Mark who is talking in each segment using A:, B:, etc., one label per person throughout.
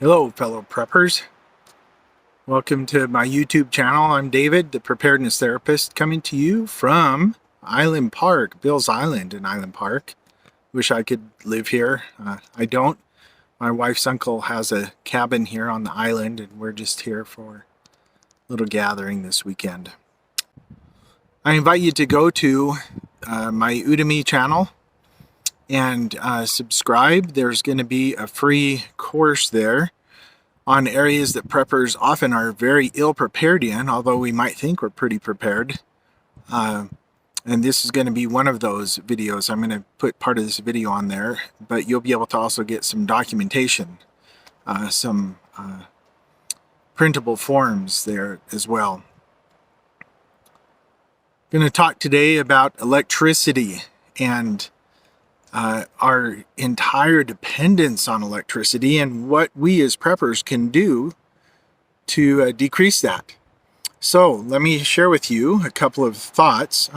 A: Hello, fellow preppers. Welcome to my YouTube channel. I'm David, the preparedness therapist, coming to you from Island Park, Bill's Island in Island Park. Wish I could live here. I don't. My wife's uncle has a cabin here on the island, and we're just here for a little gathering this weekend. I invite you to go to my Udemy channel and subscribe. There's going to be a free course there on areas that preppers often are very ill prepared in, although we might think we're pretty prepared. And this is going to be one of those videos. I'm going to put part of this video on there, but you'll be able to also get some documentation, some printable forms there as well. I'm going to talk today about electricity and our entire dependence on electricity and what we as preppers can do to decrease that. So let me share with you a couple of thoughts.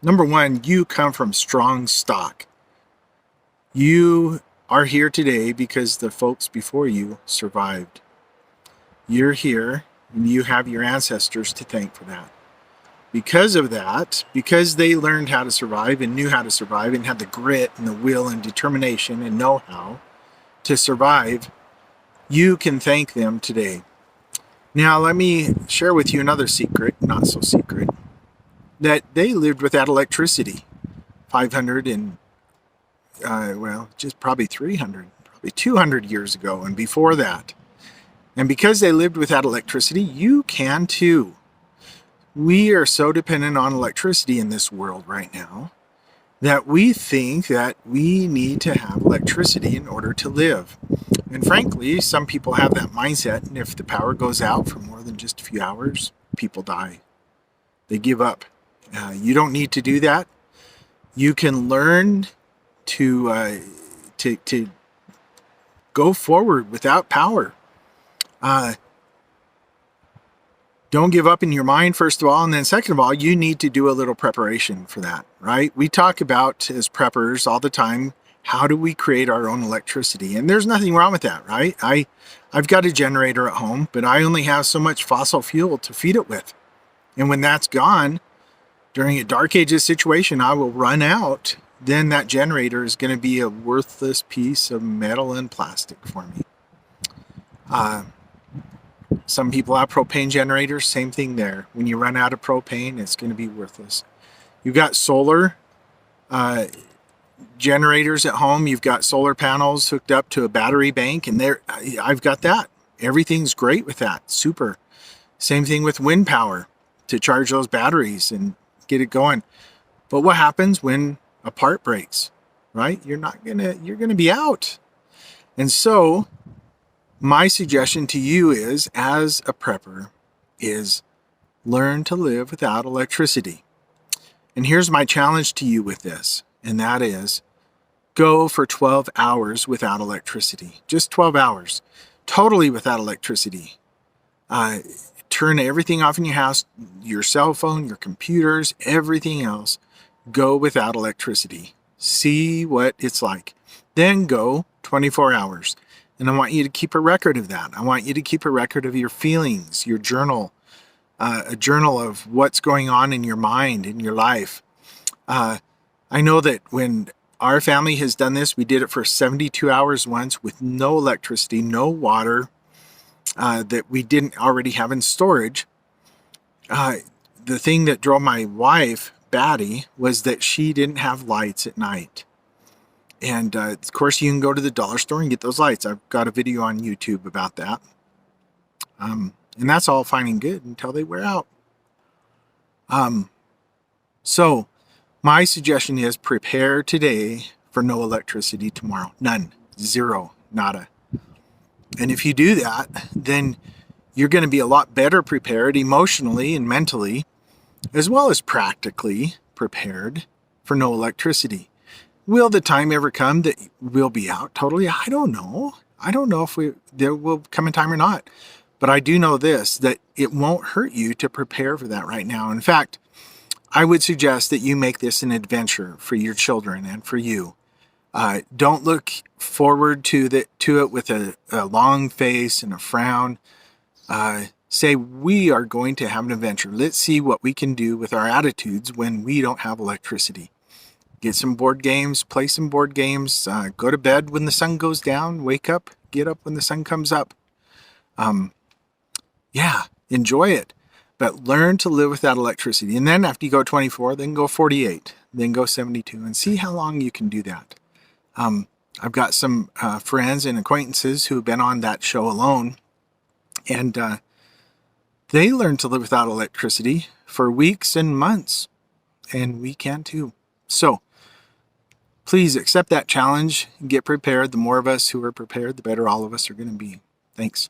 A: Number one, you come from strong stock. You are here today because the folks before you survived. You're here and you have your ancestors to thank for that. Because of that, because they learned how to survive and knew how to survive and had the grit and the will and determination and know-how to survive, you can thank them today. Now, let me share with you another secret, not so secret, that they lived without electricity 500 and, just probably 300, probably 200 years ago and before that. And because they lived without electricity, you can too. We are so dependent on electricity in this world right now that we think that we need to have electricity in order to live. And frankly, some people have that mindset, and if the power goes out for more than just a few hours, people die. They give up. You don't need to do that. You can learn to go forward without power. Don't give up in your mind, first of all, and then second of all, you need to do a little preparation for that, right? We talk about, as preppers all the time, how do we create our own electricity? And there's nothing wrong with that, right? I've got a generator at home, but I only have so much fossil fuel to feed it with. And when that's gone, during a dark ages situation, I will run out. Then that generator is going to be a worthless piece of metal and plastic for me. Some people have propane generators, same thing there. When you run out of propane, it's going to be worthless. You've got solar generators at home. You've got solar panels hooked up to a battery bank, and I've got that. Everything's great with that. Super. Same thing with wind power to charge those batteries and get it going. But what happens when a part breaks, right? You're going to be out. And so my suggestion to you is, as a prepper, is learn to live without electricity. And here's my challenge to you with this, and that is go for 12 hours without electricity. Just 12 hours, totally without electricity. Turn everything off in your house, your cell phone, your computers, everything else. Go without electricity. See what it's like. Then go 24 hours. And I want you to keep a record of that. I want you to keep a record of your feelings, your journal, a journal of what's going on in your mind, in your life. I know that when our family has done this, we did it for 72 hours once with no electricity, no water, that we didn't already have in storage. The thing that drove my wife batty was that she didn't have lights at night. And of course, you can go to the dollar store and get those lights. I've got a video on YouTube about that. And that's all fine and good until they wear out. So my suggestion is prepare today for no electricity tomorrow. None. Zero. Nada. And if you do that, then you're going to be a lot better prepared emotionally and mentally, as well as practically prepared for no electricity. Will the time ever come that we'll be out totally? I don't know. I don't know if there will come a time or not. But I do know this, that it won't hurt you to prepare for that right now. In fact, I would suggest that you make this an adventure for your children and for you. Don't look forward to it with a long face and a frown. Say, we are going to have an adventure. Let's see what we can do with our attitudes when we don't have electricity. Get some board games, play some board games, go to bed when the sun goes down, wake up, get up when the sun comes up. Yeah, enjoy it, but learn to live without electricity. And then after you go 24, then go 48, then go 72, and see how long you can do that. I've got some friends and acquaintances who have been on that show alone, and they learned to live without electricity for weeks and months, and we can too. So please accept that challenge, get prepared. The more of us who are prepared, the better all of us are going to be. Thanks.